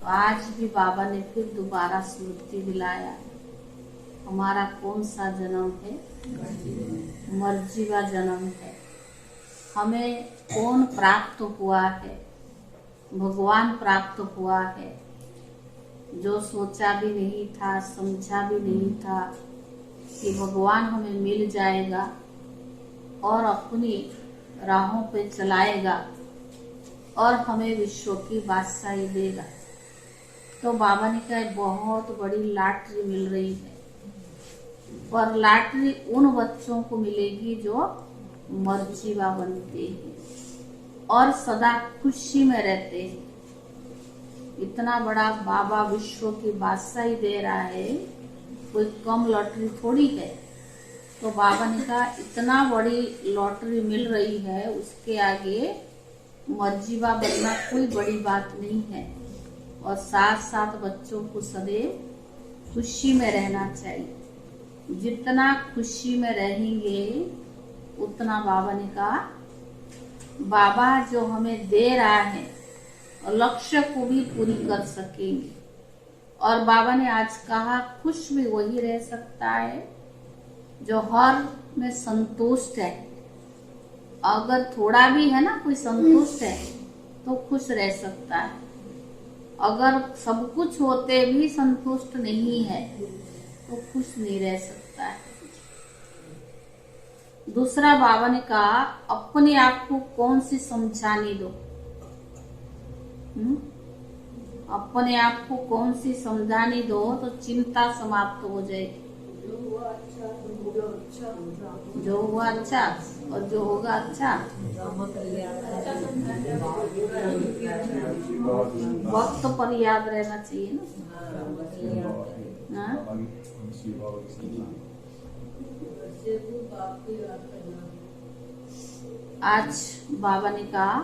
आज भी बाबा ने फिर दोबारा स्मृति दिलाया, हमारा कौन सा जन्म है? मर्जीवा जन्म है। हमें कौन प्राप्त हुआ है? भगवान प्राप्त हुआ है, जो सोचा भी नहीं था, समझा भी नहीं था कि भगवान हमें मिल जाएगा और अपनी राहों पे चलाएगा और हमें विश्व की बादशाही देगा। तो बाबा ने कहा बहुत बड़ी लॉटरी मिल रही है, पर लॉटरी उन बच्चों को मिलेगी जो मर्जीवा बनते हैं और सदा खुशी में रहते हैं। इतना बड़ा बाबा विश्व की बादशाही दे रहा है, कोई कम लॉटरी थोड़ी है। तो बाबा ने कहा इतना बड़ी लॉटरी मिल रही है, उसके आगे मर्जीवा बनना कोई बड़ी बात नहीं है। और साथ साथ बच्चों को सदैव खुशी में रहना चाहिए। जितना खुशी में रहेंगे उतना बाबा ने कहा बाबा जो हमें दे रहा है लक्ष्य को भी पूरी कर सकेंगे। और बाबा ने आज कहा खुश भी वही रह सकता है जो हर में संतुष्ट है। अगर थोड़ा भी है ना कोई संतुष्ट है तो खुश रह सकता है। अगर सब कुछ होते भी संतुष्ट नहीं है तो खुश नहीं रह सकता है। दूसरा बाबा ने कहा अपने आप को कौन सी समझाने दो। अपने आप को कौन सी समझाने दो तो चिंता समाप्त हो जाएगी। जो हुआ अच्छा और जो होगा अच्छा। वक्त पर याद रहना चाहिए ना। आज बाबा ने कहा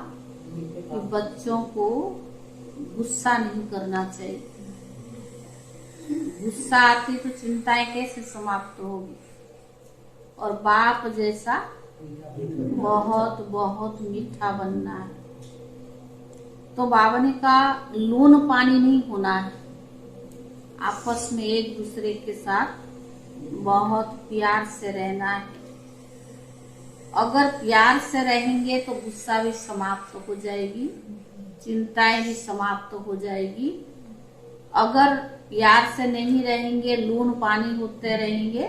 कि बच्चों को गुस्सा नहीं करना चाहिए। गुस्सा आती तो चिंताएं कैसे समाप्त होगी। और बाप जैसा बहुत बहुत मीठा बनना है। तो बाबा ने कहा लून पानी नहीं होना है। आपस में एक दूसरे के साथ बहुत प्यार से रहना है। अगर प्यार से रहेंगे तो गुस्सा भी समाप्त हो जाएगी, चिंताएं भी समाप्त हो जाएगी। अगर प्यार से नहीं रहेंगे, लून पानी होते रहेंगे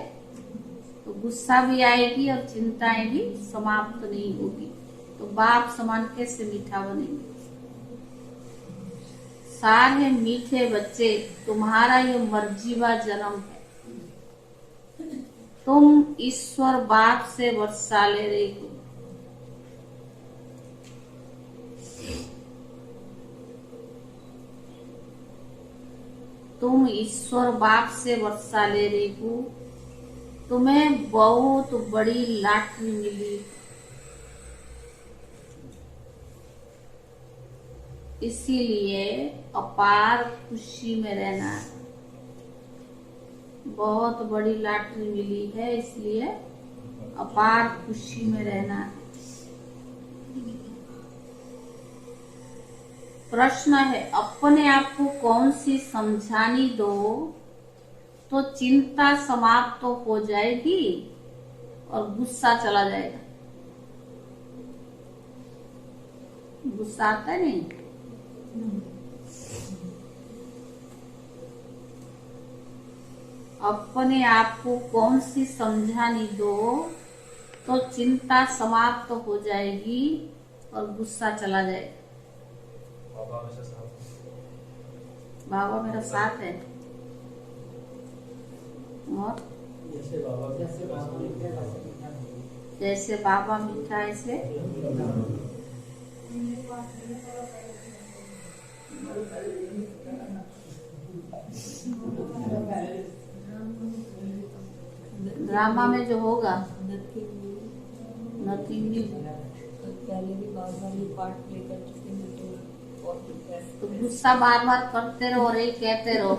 तो गुस्सा भी आएगी और चिंताएं भी समाप्त नहीं होगी। तो बाप समान कैसे मीठा बनेंगे। सारे मीठे बच्चे, तुम्हारा ये मर्जीवा जन्म है। तुम ईश्वर बाप से वर्षा ले रही हो। तुम ईश्वर बाप से वर्षा ले रही हो। तुम्हें बहुत बड़ी लॉटरी मिली। इसीलिए अपार खुशी में रहना है। बहुत बड़ी लॉटरी मिली है, इसलिए अपार खुशी में रहना है। प्रश्न है अपने आप को कौन सी समझानी दो तो चिंता समाप्त तो हो जाएगी और गुस्सा चला जाएगा। गुस्सा आता है नहीं। अपने आप को कौन सी समझानी दो तो चिंता समाप्त हो जाएगी और गुस्सा चला जाएगा। बाबा मेरा साथ है। और जैसे बाबा मीठा ऐसे ड्रामा में जो होगा नथिंग भी पहले भी बाबा ने पार्ट प्ले कर चुके हैं। तो गुस्सा बार बार करते रहो और यही कहते रहो।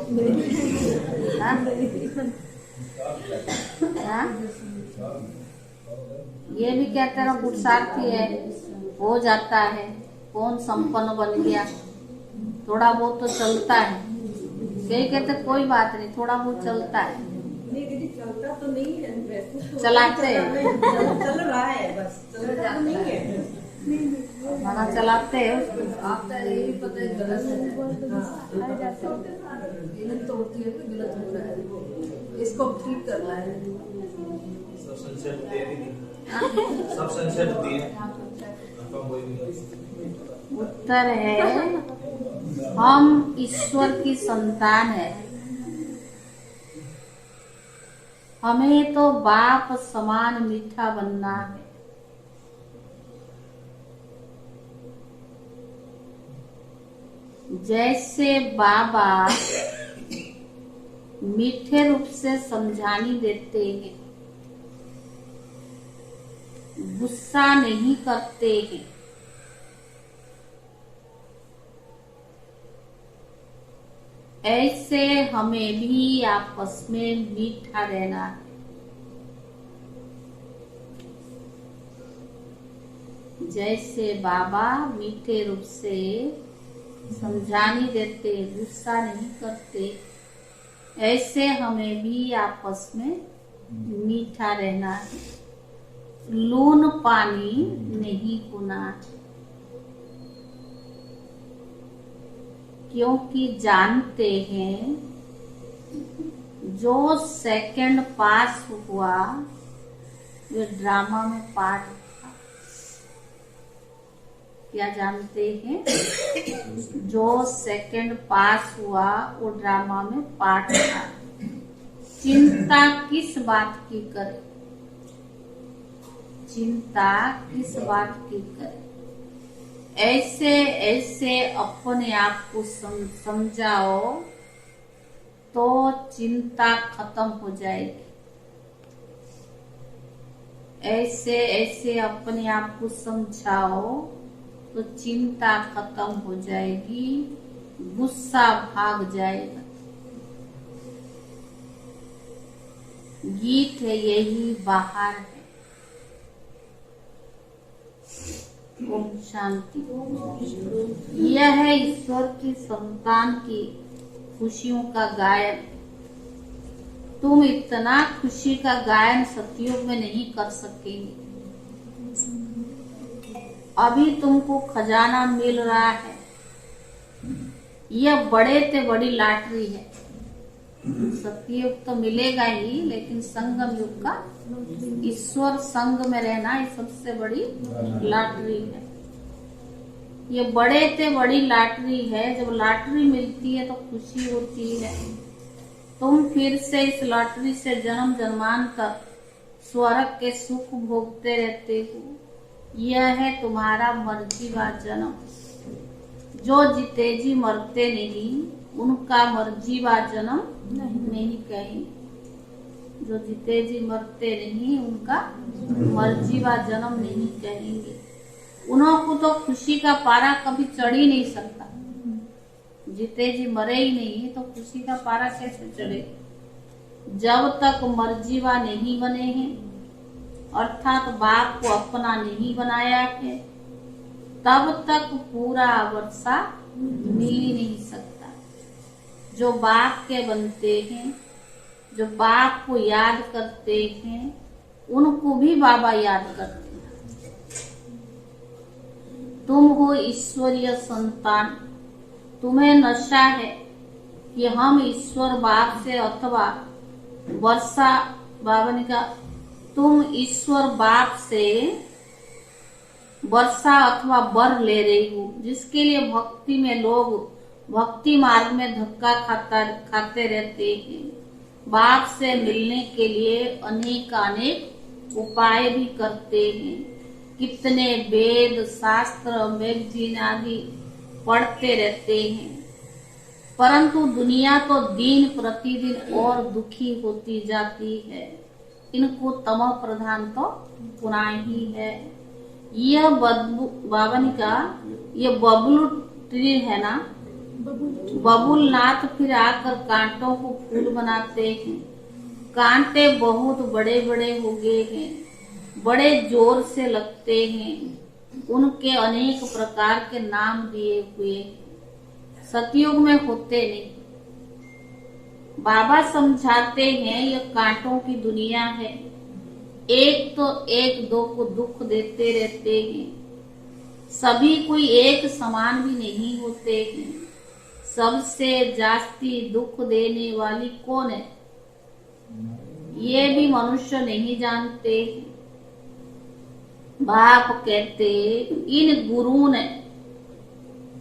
ये भी कहते रहो पुरुषार्थी है, हो जाता है, कौन संपन्न बन गया। थोड़ा बहुत तो चलता है। कई कहते कोई बात नहीं, थोड़ा बहुत चलता है। नहीं दीदी, चलता तो नहीं है वैसे। चलाते हैं। चल रहा है बस, चलता तो नहीं है। माना चलाते हैं उसको। आपका यही पता है गलत है। इन्हें तो होती है कि गलत हो रहा है, इसको ठीक करना है। सब संशय दे दी, सब संशय दिए। उत्तर है हम ईश्वर की संतान है। हमें तो बाप समान मीठा बनना है। जैसे बाबा मीठे रूप से समझानी देते हैं, गुस्सा नहीं करते हैं, ऐसे हमें भी आपस में मीठा रहना है। जैसे बाबा मीठे रूप से समझानी देते, गुस्सा नहीं करते, ऐसे हमें भी आपस में मीठा रहना है। लून पानी नहीं होना है, क्योंकि जानते हैं जो सेकंड पास हुआ वे ड्रामा में पार्ट था। क्या जानते हैं? जो सेकंड पास हुआ वो ड्रामा में पार्ट था। चिंता किस बात की करे? चिंता किस बात की करे? ऐसे ऐसे अपने आप को समझाओ तो चिंता खत्म हो जाएगी। ऐसे ऐसे अपने आप को समझाओ तो चिंता खत्म हो जाएगी, गुस्सा भाग जाएगा। गीत है यही बाहर है। ओम शांति। यह है ईश्वर की संतान की खुशियों का गायन। तुम इतना खुशी का गायन सतयुग में नहीं कर सकेंगे। अभी तुमको खजाना मिल रहा है, यह बड़े से बड़ी लॉटरी है। सतयुग तो मिलेगा ही, लेकिन संगम युग का ईश्वर संग में रहना ये सबसे बड़ी लॉटरी है। ये बड़े से बड़ी लॉटरी है। जब लॉटरी मिलती है तो खुशी होती है। तुम फिर से इस लॉटरी से जन्म जन्मांतर स्वर्ग के सुख भोगते रहते हो। यह है तुम्हारा मर्जीवा जन्म। जो जीते जी मरते नहीं, उनका मर्जीवा जन्म नहीं कहेंगे। जो जीते जी मरते नहीं, उनका मर्जीवा जन्म नहीं कहेंगे। उनको तो खुशी का पारा कभी चढ़ ही नहीं सकता। जीते जी मरे ही नहीं तो खुशी का पारा कैसे चढ़े? जब तक मर्जीवा नहीं बने हैं, अर्थात बाप को अपना नहीं बनाया है, तब तक पूरा वर्षा मिल ही नहीं सकता। जो बाप के बनते हैं, जो बाप को याद करते हैं, उनको भी बाबा याद करते हैं। तुम हो ईश्वरीय संतान। तुम्हें नशा है कि हम ईश्वर बाप से अथवा वर्षा बाबा का तुम ईश्वर बाप से वर्षा अथवा बर ले रही हो, जिसके लिए भक्ति में लोग भक्ति मार्ग में धक्का खाते रहते हैं। बाप से मिलने के लिए अनेक उपाय भी करते हैं। कितने वेद शास्त्र मैगजीन आदि पढ़ते रहते हैं, परंतु दुनिया तो दिन प्रतिदिन और दुखी होती जाती है। इनको तमो प्रधान तो पुनः ही है। यह बावन का ये बबुल ट्री है ना, बबुल नाथ फिर आकर कांटों को फूल बनाते हैं। कांटे बहुत बड़े बड़े हो गए हैं, बड़े जोर से लगते हैं। उनके अनेक प्रकार के नाम दिए हुए। सतयुग में होते नहीं। बाबा समझाते हैं ये कांटों की दुनिया है, एक तो एक दो को दुख देते रहते हैं, सभी कोई एक समान भी नहीं होते हैं, सबसे जास्ती दुख देने वाली कौन है ये भी मनुष्य नहीं जानते। बाप कहते इन गुरु ने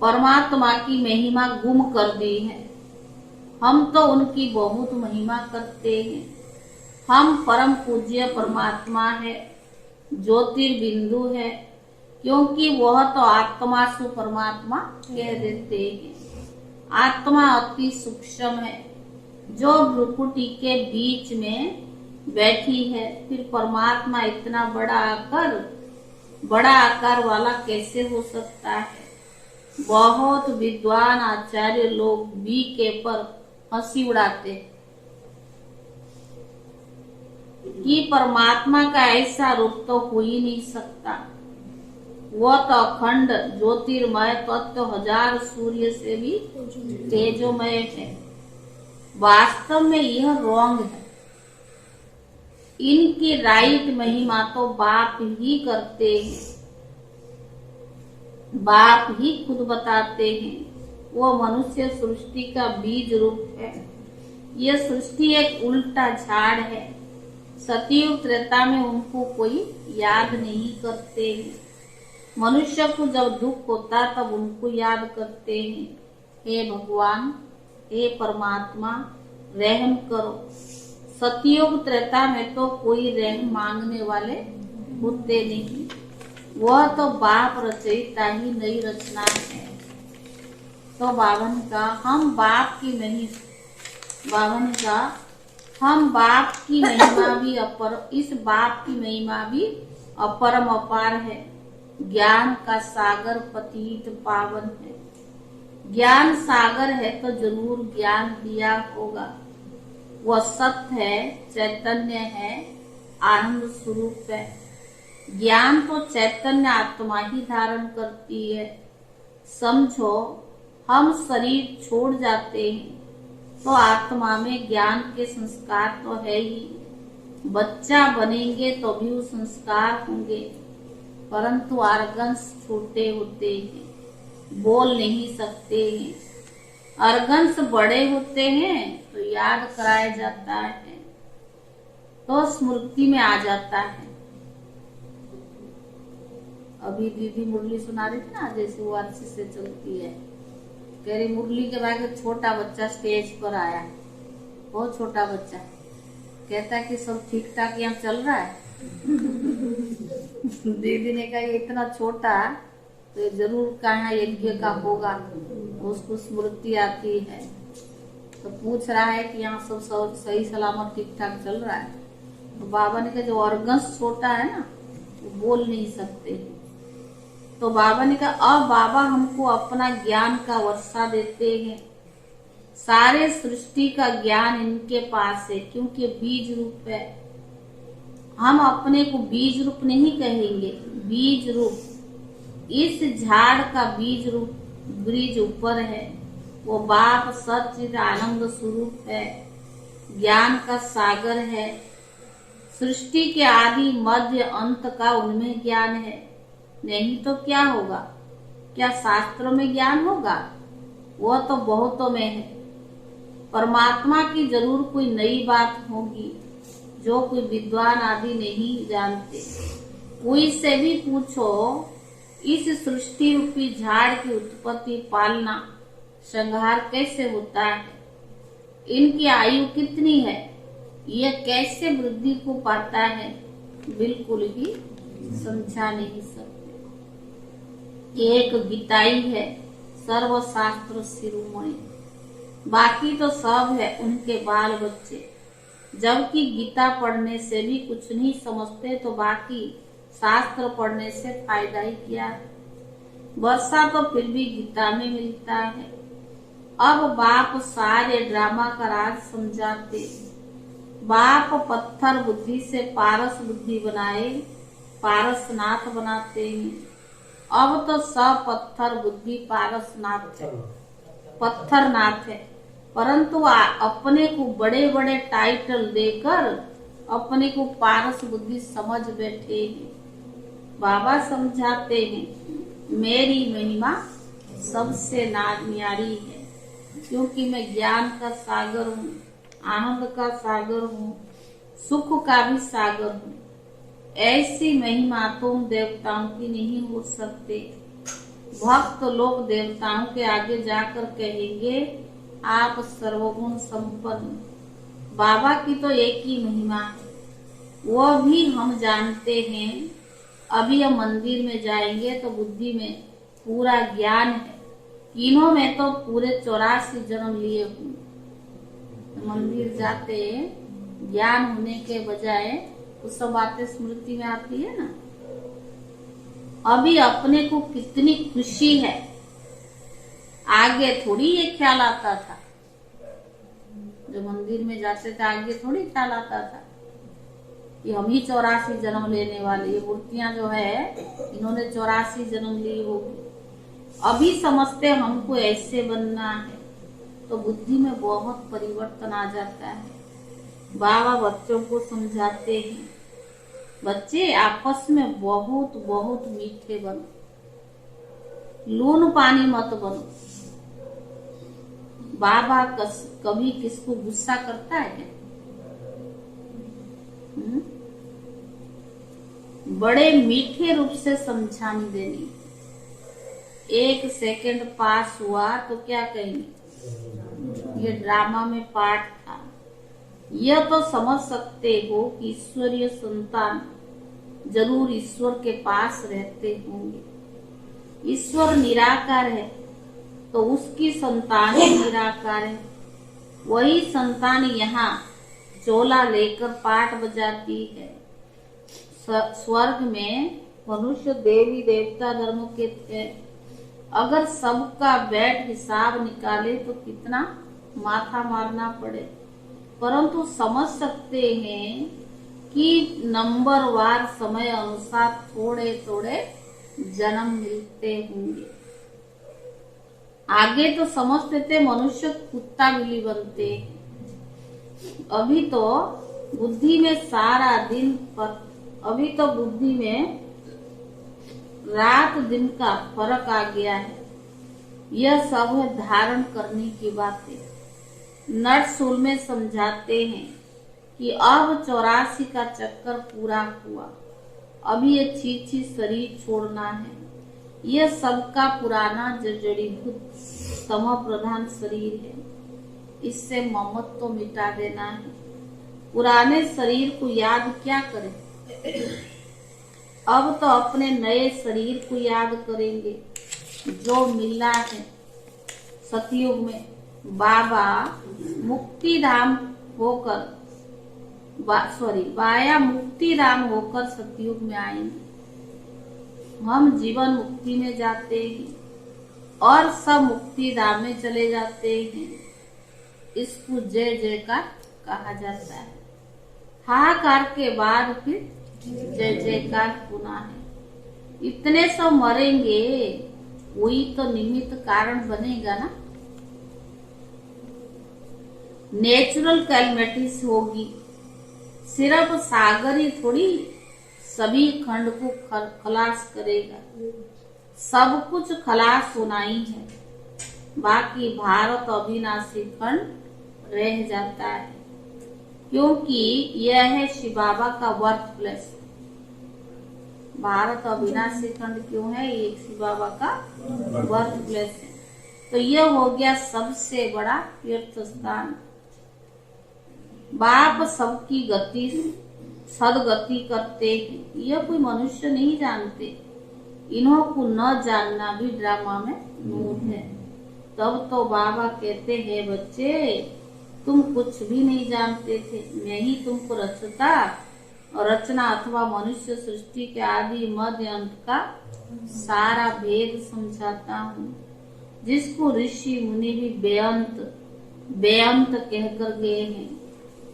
परमात्मा की महिमा गुम कर दी है, हम तो उनकी बहुत महिमा करते हैं। हम परम पूज्य परमात्मा है, ज्योतिर्बिंदु है, क्योंकि वह तो आत्मा सु परमात्मा कह देते हैं। आत्मा अति सूक्ष्म है, जो भ्रुकुटी के बीच में बैठी है, फिर परमात्मा इतना बड़ा आकार वाला कैसे हो सकता है। बहुत विद्वान आचार्य लोग बी के पर हंसी उड़ाते कि परमात्मा का ऐसा रूप तो हो ही नहीं सकता, वह तो अखंड ज्योतिर्मय तत्व हजार सूर्य से भी तेजोमय है। वास्तव में यह रॉन्ग है। इनकी राइट महिमा तो बाप ही करते हैं, बाप ही खुद बताते हैं। वो मनुष्य सृष्टि का बीज रूप है। यह सृष्टि एक उल्टा झाड़ है। सतयुग त्रेता में उनको कोई याद नहीं करते हैं। मनुष्य को जब दुख होता तब उनको याद करते हैं, हे भगवान, हे परमात्मा, रहम करो। सतयुग त्रेता में तो कोई रहम मांगने वाले होते नहीं। वह तो बाप रचयिता ही नई रचना है। तो बावन का हम बाप की महिमा भी अपर, इस बाप की महिमा भी अपरम अपार है। ज्ञान का सागर पतित पावन है। ज्ञान सागर है तो जरूर ज्ञान दिया होगा। वह सत्य है, चैतन्य है, आनंद स्वरूप है। ज्ञान तो चैतन्य आत्मा ही धारण करती है। समझो, हम शरीर छोड़ जाते हैं तो आत्मा में ज्ञान के संस्कार तो है ही। बच्चा बनेंगे तो भी वो संस्कार होंगे, परंतु ऑर्गन्स छोटे होते हैं, बोल नहीं सकते हैं। ऑर्गन्स बड़े होते हैं तो याद कराया जाता है, तो स्मृति में आ जाता है। अभी दीदी मुरली सुना रही थी ना, जैसे वो अच्छे से चलती है। कह रही मुरली के बाद एक छोटा बच्चा स्टेज पर आया, बहुत छोटा बच्चा, कहता है कि सब ठीक ठाक यहाँ चल रहा है। दीदी ने कहा ये इतना छोटा तो ये जरूर कहाँ यज्ञ का होगा, उसको स्मृति आती है। तो पूछ रहा है कि यहाँ सब सही सलामत ठीक ठाक चल रहा है। तो बाबा ने कहा जो ऑर्गन्स छोटा है ना, वो बोल नहीं सकते। तो बाबा ने कहा अब बाबा हमको अपना ज्ञान का वर्षा देते हैं। सारे सृष्टि का ज्ञान इनके पास है, क्योंकि बीज रूप है। हम अपने को बीज रूप नहीं कहेंगे, बीज रूप। इस झाड़ का बीज रूप ब्रिज ऊपर है। वो बाप सच्चिद आनंद स्वरूप है, ज्ञान का सागर है। सृष्टि के आदि मध्य अंत का उनमें ज्ञान है। नहीं तो क्या होगा? क्या शास्त्रों में ज्ञान होगा? वह तो बहुतों में है। परमात्मा की जरूर कोई नई बात होगी जो कोई विद्वान आदि नहीं जानते। कोई से भी पूछो, इस सृष्टि रूपी झाड़ की उत्पत्ति, पालना, संहार कैसे होता है, इनकी आयु कितनी है, यह कैसे वृद्धि को पाता है, बिल्कुल ही समझा नहीं सकते। एक गीताई है, सर्वशास्त्र शिरोमणि, बाकी तो सब है उनके बाल बच्चे। जबकि गीता पढ़ने से भी कुछ नहीं समझते तो बाकी शास्त्र पढ़ने से फायदा ही क्या है। वर्षा तो फिर भी गीता में मिलता है। अब बाप सारे ड्रामा का राज समझाते। बाप पत्थर बुद्धि से पारस बुद्धि बनाए, पारसनाथ बनाते हैं। अब तो सब पत्थर बुद्धि पारसनाथ है। पत्थरनाथ है, परंतु अपने को बड़े बड़े टाइटल देकर अपने को पारस बुद्धि समझ बैठे हैं। बाबा समझाते हैं मेरी महिमा सबसे न्यारी है, क्योंकि मैं ज्ञान का सागर हूँ, आनंद का सागर हूँ, सुख का भी सागर हूँ। ऐसी महिमा तुम देवताओं की नहीं हो सकते। भक्त लोग देवताओं के आगे जाकर कहेंगे आप सर्वगुण संपन्न। बाबा की तो एक ही महिमा है, वह भी हम जानते हैं। अभी हम मंदिर में जाएंगे तो बुद्धि में पूरा ज्ञान है, तीनों में तो पूरे 84 जन्म लिए हुए। मंदिर जाते ज्ञान होने के बजाय वो सब बातें स्मृति में आती है ना। अभी अपने को कितनी खुशी है, आगे थोड़ी ये ख्याल आता था। जो मंदिर में जाते थे आगे थोड़ी ख्याल आता था कि हम ही 84 जन्म लेने वाले। ये मूर्तियां जो है इन्होंने 84 जन्म ली होगी। अभी समझते हमको ऐसे बनना है, तो बुद्धि में बहुत परिवर्तन आ जाता है। बाबा बच्चों को समझाते हैं बच्चे आपस में बहुत बहुत मीठे बनो, लून पानी मत बनो। बाबा कभी किसको गुस्सा करता है? बड़े मीठे रूप से समझाने देनी। 1 सेकंड पास हुआ तो क्या कहेंगे ये ड्रामा में पार्ट था। यह तो समझ सकते हो कि ईश्वरीय संतान जरूर ईश्वर के पास रहते होंगे। ईश्वर निराकार है तो उसकी संतान निराकार है। वही संतान यहाँ चोला लेकर पाठ बजाती है। स्वर्ग में मनुष्य देवी देवता धर्म के थे। अगर सबका बैठ हिसाब निकाले तो कितना माथा मारना पड़े, परंतु समझ सकते हैं कि नंबरवार समय अनुसार थोड़े थोड़े जन्म मिलते होंगे। आगे तो समझते थे मनुष्य कुत्ता बिल्ली बनते। अभी तो बुद्धि में सारा दिन पर, अभी तो बुद्धि में रात दिन का फर्क आ गया है। यह सब है धारण करने की बातें। नटसूल में समझाते हैं कि अब 84 का चक्कर पूरा हुआ, अभी ये छी शरीर छोड़ना है। यह सबका पुराना जड़ीभूत तम प्रधान शरीर है, इससे ममत्व तो मिटा देना है। पुराने शरीर को याद क्या करें, अब तो अपने नए शरीर को याद करेंगे जो मिला है सतयुग में। बाबा मुक्ति धाम होकर बाया मुक्ति धाम होकर सतयुग में आएंगे। हम जीवन मुक्ति में जाते हैं और सब मुक्ति धाम में चले जाते हैं। इसको जय जयकार कहा जाता है। हाहाकार के बाद फिर जय जयकार पुनः है। इतने सब मरेंगे, वही तो निमित्त कारण बनेगा ना। नेचुरल कैलमिटीज होगी, सिर्फ सागर ही थोड़ी सभी खंड को खलास करेगा। सब कुछ खलास होना ही है, बाकी भारत अविनाशी खंड रह जाता है, क्योंकि यह है शिव बाबा का बर्थ प्लेस। भारत अविनाशी खंड क्यों है? ये शिव बाबा का बर्थ प्लेस है। तो यह हो गया सबसे बड़ा तीर्थ स्थान। बाप सबकी गति सदगति करते हैं, यह कोई मनुष्य नहीं जानते। इन्हों को न जानना भी ड्रामा में मूल है। तब तो बाबा कहते हैं बच्चे तुम कुछ भी नहीं जानते थे, मैं ही तुमको रचता और रचना अथवा मनुष्य सृष्टि के आदि मध्य अंत का सारा भेद समझाता हूँ, जिसको ऋषि मुनि भी बेअंत कहकर गए हैं।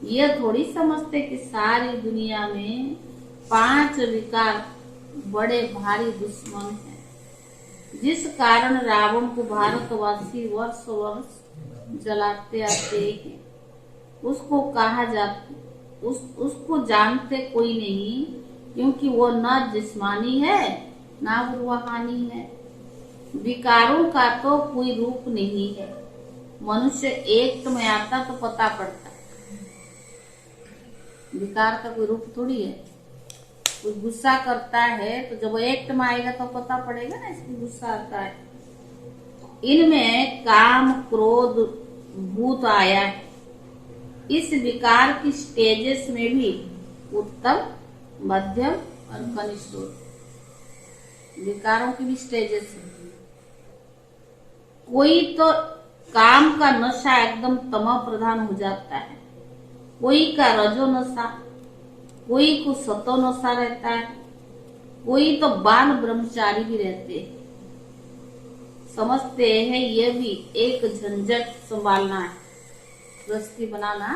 यह थोड़ी समझते कि सारी दुनिया में 5 विकार बड़े भारी दुश्मन हैं। जिस कारण रावण को भारतवासी वर्ष वर्ष जलाते आते हैं, उसको कहा जाता उसको जानते कोई नहीं, क्योंकि वो न जिस्मानी है ना वो रूहानी है। विकारों का तो कोई रूप नहीं है। मनुष्य एक में आता तो पता पड़ता है, विकार का कोई रूप थोड़ी है। कोई गुस्सा करता है तो जब एक्ट में आएगा तो पता पड़ेगा ना इसको गुस्सा आता है। इनमें काम क्रोध भूत आया है। इस विकार की स्टेजेस में भी उत्तम, मध्यम और कनिष्ठ विकारों की भी स्टेजेस है। कोई तो काम का नशा एकदम तमो प्रधान हो जाता है, कोई का रजो नशा, कोई को सतो नशा रहता है, कोई तो बाल ब्रह्मचारी भी रहते हैं। समझते हैं ये भी एक झंझट संभालना है, गृहस्थी बनाना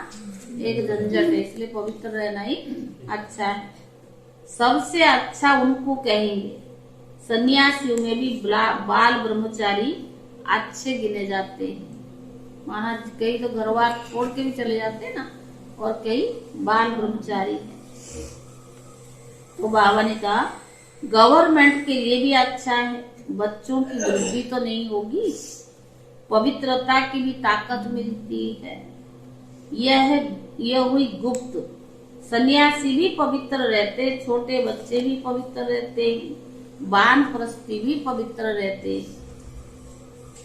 एक झंझट है, इसलिए पवित्र रहना ही अच्छा है। सबसे अच्छा उनको कहेंगे। सन्यासियों में भी बाल ब्रह्मचारी अच्छे गिने जाते हैं। माना कई तो घरवार छोड़ के भी चले जाते हैं ना, और कई बाल ब्रह्मचारी है। तो बाबा ने कहा गवर्नमेंट के लिए भी अच्छा है, बच्चों की वृद्धि तो नहीं होगी, पवित्रता की भी ताकत मिलती है। यह हुई गुप्त। सन्यासी भी पवित्र रहते, छोटे बच्चे भी पवित्र रहते, वानप्रस्थी भी पवित्र रहते।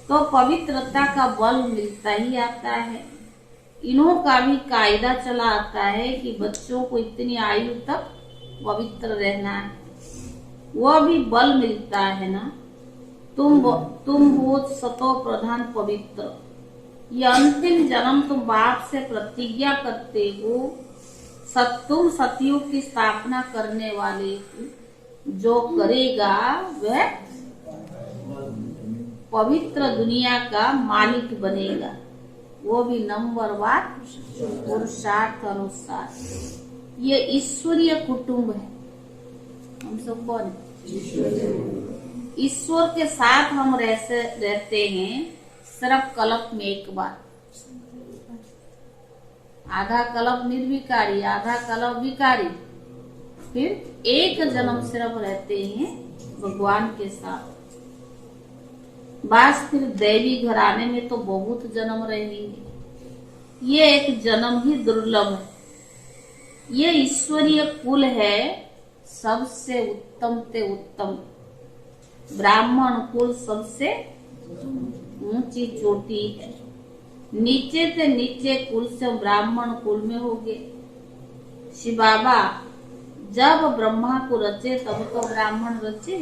तो पवित्रता का बल मिलता ही आता है। इन्हों का भी कायदा चला आता है कि बच्चों को इतनी आयु तक पवित्र रहना है, वह भी बल मिलता है ना। तुम हो सतो प्रधान पवित्र। ये अंतिम जन्म तुम बाप से प्रतिज्ञा करते हो, तुम सतयुग की स्थापना करने वाले जो करेगा वह पवित्र दुनिया का मालिक बनेगा, वो भी नंबरवार पुरुषार्थ अनुसार। ये ईश्वरीय कुटुंब है। हम सब कौन है? ईश्वर के साथ हम रहते हैं सिर्फ कल्प में एक बार। आधा कल्प निर्विकारी, आधा कल्प विकारी, फिर एक जन्म सिर्फ रहते हैं भगवान के साथ। बस फिर दैवी घराने में तो बहुत जन्म रहेंगे। ये एक जन्म ही दुर्लभ है। ये ईश्वरीय कुल है, सबसे उत्तम ते उत्तम। ब्राह्मण कुल सबसे ऊंची चोटी है। नीचे से नीचे कुल से ब्राह्मण कुल में हो गए। शिव बाबा जब ब्रह्मा को रचे तब तो ब्राह्मण रचे।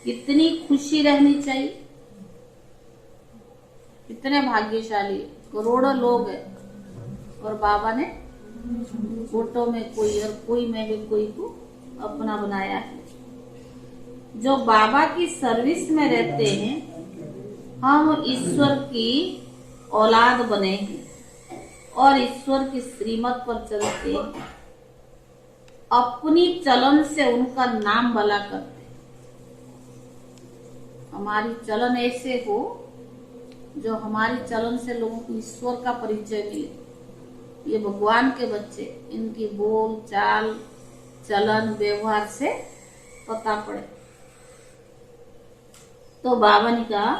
कितनी खुशी रहनी चाहिए, कितने भाग्यशाली। करोड़ों लोग हैं और बाबा ने फोटो में कोई और कोई में भी कोई को अपना बनाया है। जो बाबा की सर्विस में रहते हैं, हम ईश्वर की औलाद बने हैं और ईश्वर की श्रीमत पर चलते हैं। अपनी चलन से उनका नाम भला करते। हमारी चलन ऐसे हो जो हमारी चलन से लोगों को ईश्वर का परिचय मिले। ये भगवान के बच्चे, इनकी बोल चाल चलन व्यवहार से पता पड़े। तो बाबा ने कहा,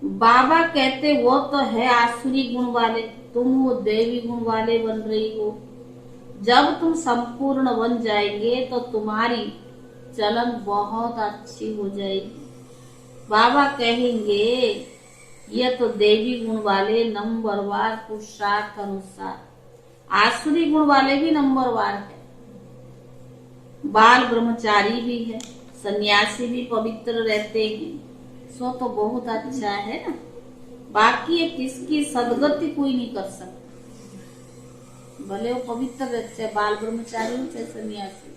बाबा कहते वो तो है आसुरी गुण वाले, तुम वो देवी गुण वाले बन रही हो। जब तुम संपूर्ण बन जाएंगे तो तुम्हारी चलन बहुत अच्छी हो जाएगी। बाबा कहेंगे ये तो देवी गुण वाले नंबरवार पुरुषार्थ अनुसार। आसुरी गुण वाले भी नंबरवार है, बाल ब्रह्मचारी भी है, सन्यासी भी पवित्र रहते हैं। सो तो बहुत अच्छा है ना। बाकी ये किसकी सदगति कोई नहीं कर सकता। भले वो पवित्र रहते हैं, बाल ब्रह्मचारी हो चाहे सन्यासी,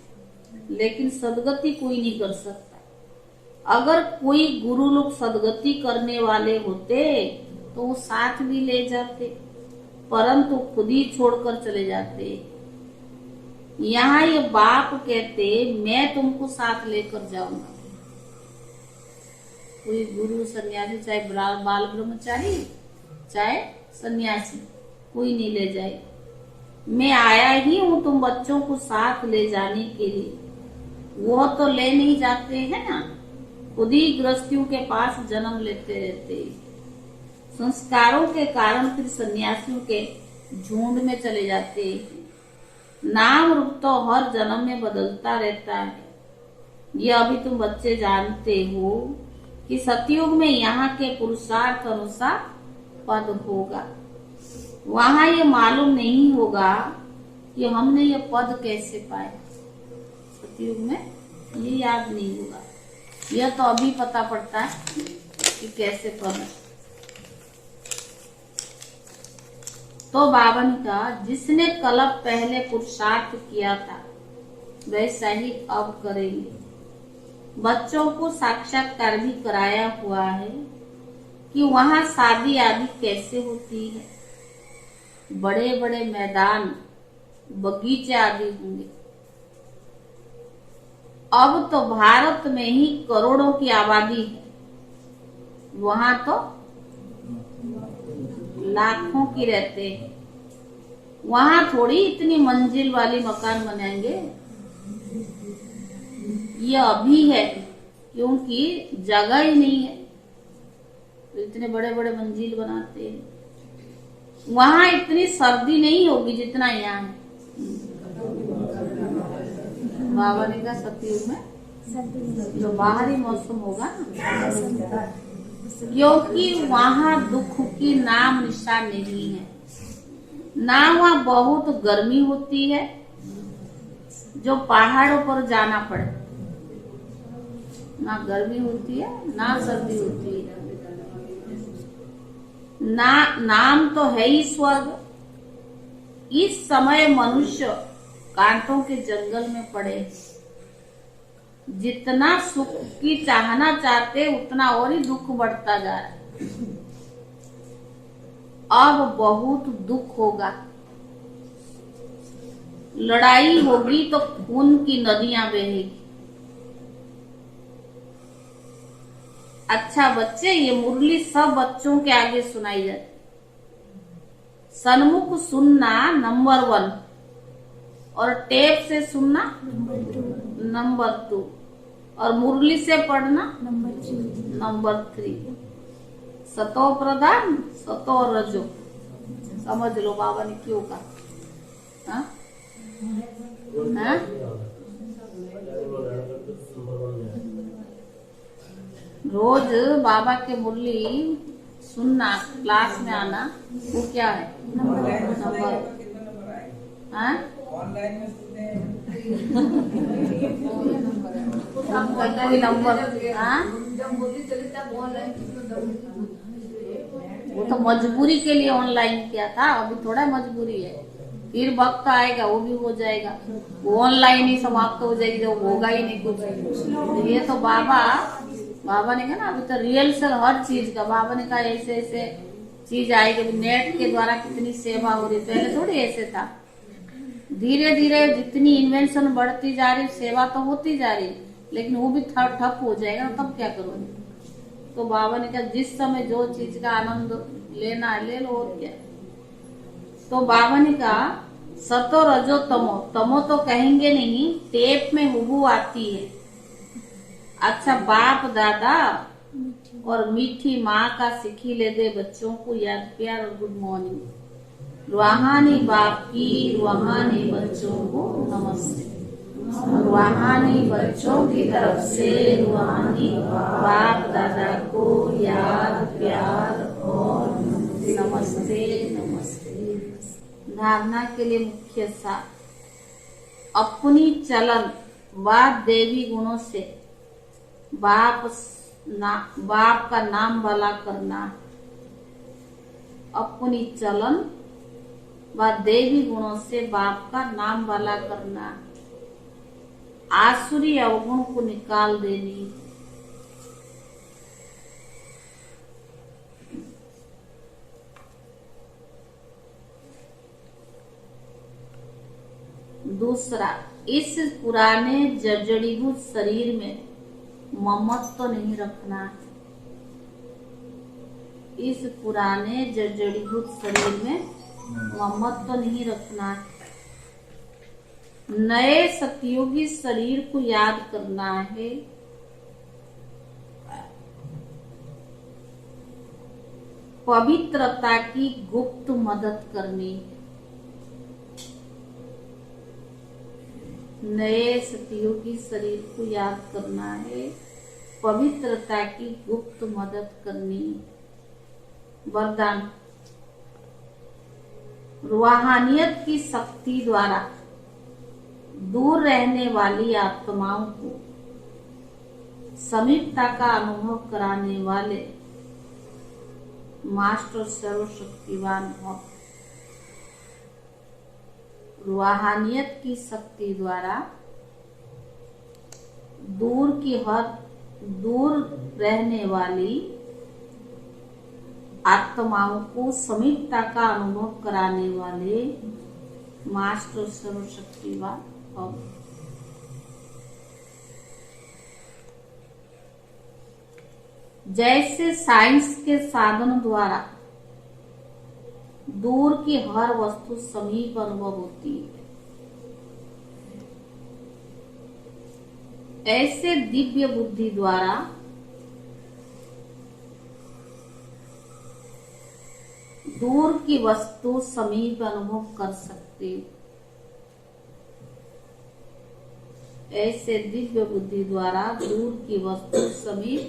लेकिन सदगति कोई नहीं कर सकता। अगर कोई गुरु लोग सदगति करने वाले होते तो वो साथ भी ले जाते, परंतु खुद ही छोड़कर चले जाते। यहाँ ये बाप कहते मैं तुमको साथ लेकर जाऊंगा। कोई गुरु सन्यासी, चाहे बाल ब्रह्मचारी चाहे सन्यासी, कोई नहीं ले जाए। मैं आया ही हूँ तुम बच्चों को साथ ले जाने के लिए। वो तो ले नहीं जाते हैं ना, खुद ही गृहस्थियों के पास जन्म लेते रहते हैं। संस्कारों के कारण फिर सन्यासियों के झुंड में चले जाते हैं। नाम रूप तो हर जन्म में बदलता रहता है। ये अभी तुम बच्चे जानते हो कि सतयुग में यहाँ के पुरुषार्थ अनुसार पद होगा। वहां ये मालूम नहीं होगा कि हमने ये पद कैसे पाए। सतयुग में ये याद नहीं होगा। यह तो अभी पता पड़ता है कि कैसे पद। तो बाबा ने कहा जिसने कल्प पहले पुरुषार्थ किया था वैसा ही अब करेंगे। बच्चों को साक्षात्कार भी कराया हुआ है कि वहां शादी आदि कैसे होती है। बड़े बड़े मैदान, बगीचे आदि होंगे। अब तो भारत में ही करोड़ों की आबादी है, वहां तो लाखों की रहते हैं। वहां थोड़ी इतनी मंजिल वाली मकान बनाएंगे। ये अभी है क्योंकि जगह ही नहीं है तो इतने बड़े बड़े मंजिल बनाते हैं। वहां इतनी सर्दी नहीं होगी जितना यहाँ है। बाबा ने कहा सतयुग में जो बाहरी मौसम होगा ना, क्योंकि वहां दुख की नाम निशान नहीं है। ना वहां बहुत गर्मी होती है जो पहाड़ों पर जाना पड़े, ना गर्मी होती है ना सर्दी होती है। ना नाम तो है ही स्वर्ग। इस समय मनुष्य कांटों के जंगल में पड़े। जितना सुख की चाहना चाहते उतना और ही दुख बढ़ता जा रहा है। अब बहुत दुख होगा। लड़ाई होगी तो खून की नदियां बहेगी। अच्छा बच्चे, ये मुरली सब बच्चों के आगे सुनाई जाती। सन्मुख सुनना नंबर 1 और टेप से सुनना नंबर 2 और मुरली से पढ़ना नंबर 3। सतो प्रधान सतो रजो। समझ लो बाबा ने क्यों कहा। हाँ? हाँ? रोज बाबा के मुरली सुनना, क्लास में आना, वो क्या है नंबर। हाँ? कोई नंबर। हाँ? वो तो मजबूरी के लिए ऑनलाइन किया था, अभी थोड़ा मजबूरी है। फिर वक्त आएगा वो भी हो जाएगा। वो ऑनलाइन ही समाप्त हो जाएगी, जो होगा ही नहीं कुछ। ये तो बाबा ने कहा ना, अभी तो रियल से हर चीज का बाबा ने कहा ऐसे ऐसे चीज आएगी। नेट के द्वारा कितनी सेवा हो रही, पहले थोड़ी ऐसे था। धीरे धीरे जितनी इन्वेंशन बढ़ती जा रही, सेवा तो होती जा रही, लेकिन वो भी ठप हो जाएगा, तब क्या करोगे। तो बाबा ने कहा जिस समय जो चीज का आनंद लेना है ले लो, और क्या। तो बाबा ने कहा सतो रजो तमो। तमो तो कहेंगे नहीं, टेप में हुबू आती है। अच्छा बाप दादा और मीठी माँ का सिखी ले दे बच्चों को याद प्यार और गुड मॉर्निंग। रूहानी बाप की रूहानी बच्चों को नमस्ते। रूहानी बच्चों की तरफ से रूहानी बाप दादा को याद प्यार और नमस्ते नमस्ते। धारणा के लिए मुख्य सार अपनी चलन व देवी गुणों से बाप का नाम भला करना। अपनी चलन व देवी गुणों से बाप का नाम भला करना। आसुरी अवगुण को निकाल देनी। दूसरा, इस पुराने जर्जरीभूत शरीर में ममत्व नहीं रखना है। इस पुराने जर्जरीभूत शरीर में ममत्व नहीं रखना है। नए सतयुगी शरीर को याद करना है। पवित्रता की गुप्त मदद करनी है। नए सतयुगी शरीर को याद करना है। पवित्रता की गुप्त मदद करनी है। वरदान, रूहानियत की शक्ति द्वारा दूर रहने वाली आत्माओं को समीपता का अनुभव कराने वाले मास्टर सर्वशक्तिवान भव। रूहानियत की शक्ति द्वारा दूर रहने वाली आत्माओं को समीपता का अनुभव कराने वाले मास्टर सर्वशक्तिवान भव। जैसे साइंस के साधन द्वारा दूर की हर वस्तु समीप अनुभव होती है, ऐसे दिव्य बुद्धि द्वारा दूर की वस्तु समीप अनुभव कर सकते। ऐसे दिव्य बुद्धि द्वारा दूर की वस्तु समीप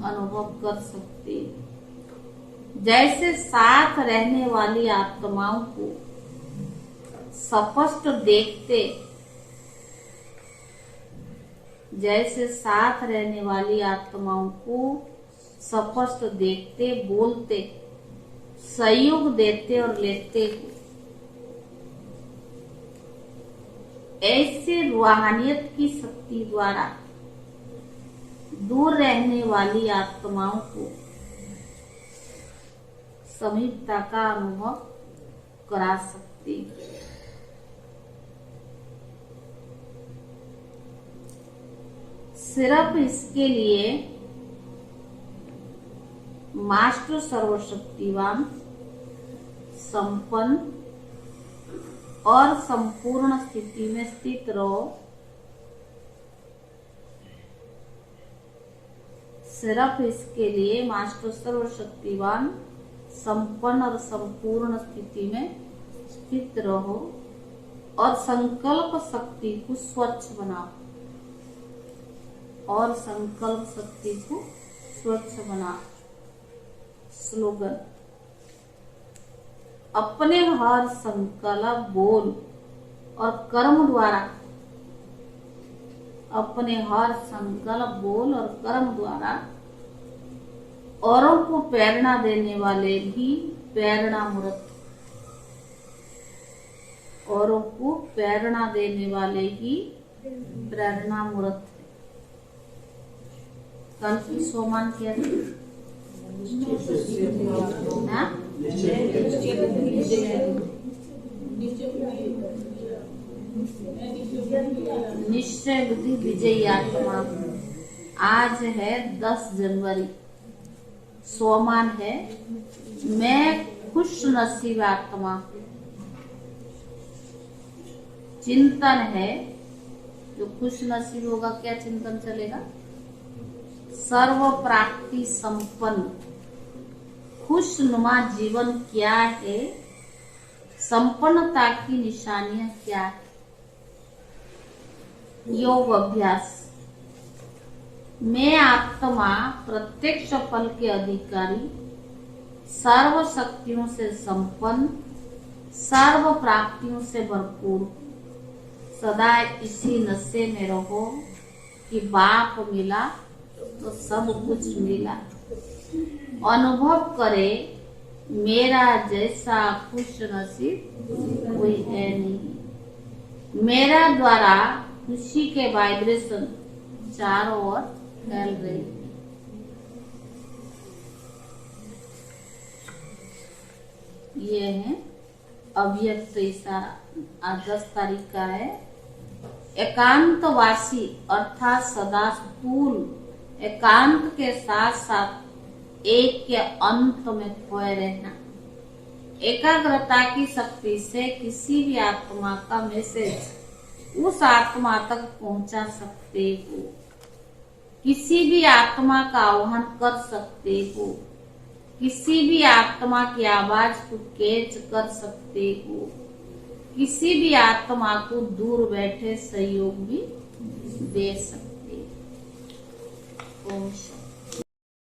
अनुभव कर सकते। जैसे साथ रहने वाली आत्माओं को स्पष्ट देखते, जैसे साथ रहने वाली आत्माओं को स्पष्ट देखते, बोलते, सहयोग देते और लेते, ऐसे रूहानियत की शक्ति द्वारा दूर रहने वाली आत्माओं को समीपता का अनुभव करा सकते। सिर्फ इसके लिए मास्टर सर्वशक्तिवान, संपन्न और संपूर्ण स्थिति में स्थित रहो। सिर्फ इसके लिए मास्टर सर्वशक्तिवान, संपन्न और संपूर्ण स्थिति में स्थित रहो और संकल्प शक्ति को स्वच्छ बनाओ। और संकल्प शक्ति को स्वच्छ बनाओ। स्लोगन, अपने हर संकल्प, बोल और कर्म द्वारा, अपने हर संकल्प, बोल और कर्म द्वारा औरों को प्रेरणा देने वाले भी प्रेरणामूर्त, औरों को प्रेरणा देने वाले ही प्रेरणामूर्त। कल की सोमान क्या थी? निश्चय बुद्धि विजयी आत्मा। आज है 10 जनवरी। सोमान है मैं खुश नसीब आत्मा। चिंतन है, जो खुश नसीब होगा क्या चिंतन चलेगा? सर्व प्राप्ति संपन्न खुशनुमा जीवन क्या है? संपन्नता की निशानियां क्या है? योग अभ्यास, मैं आत्मा प्रत्यक्ष फल के अधिकारी, सर्व शक्तियों से संपन्न, सर्व प्राप्तियों से भरपूर, सदा इसी नशे में रहो कि बाप मिला तो सब कुछ मिला। अनुभव करे मेरा जैसा खुश नसीब कोई है नहीं। मेरा द्वारा खुशी के वाइब्रेशन चारों ओर फैल रही है। ये है अव्यक्त इशारा आज 10 तारीख का है। एकांतवासी अर्थात सदा स्थूल एकांत के साथ साथ एक के अंत में खोए रहना। एकाग्रता की शक्ति से किसी भी आत्मा का मैसेज उस आत्मा तक पहुंचा सकते हो, किसी भी आत्मा का आह्वान कर सकते हो, किसी भी आत्मा की आवाज को कैच कर सकते हो, किसी भी आत्मा को दूर बैठे सहयोग भी दे सकते हो। ओम शांति।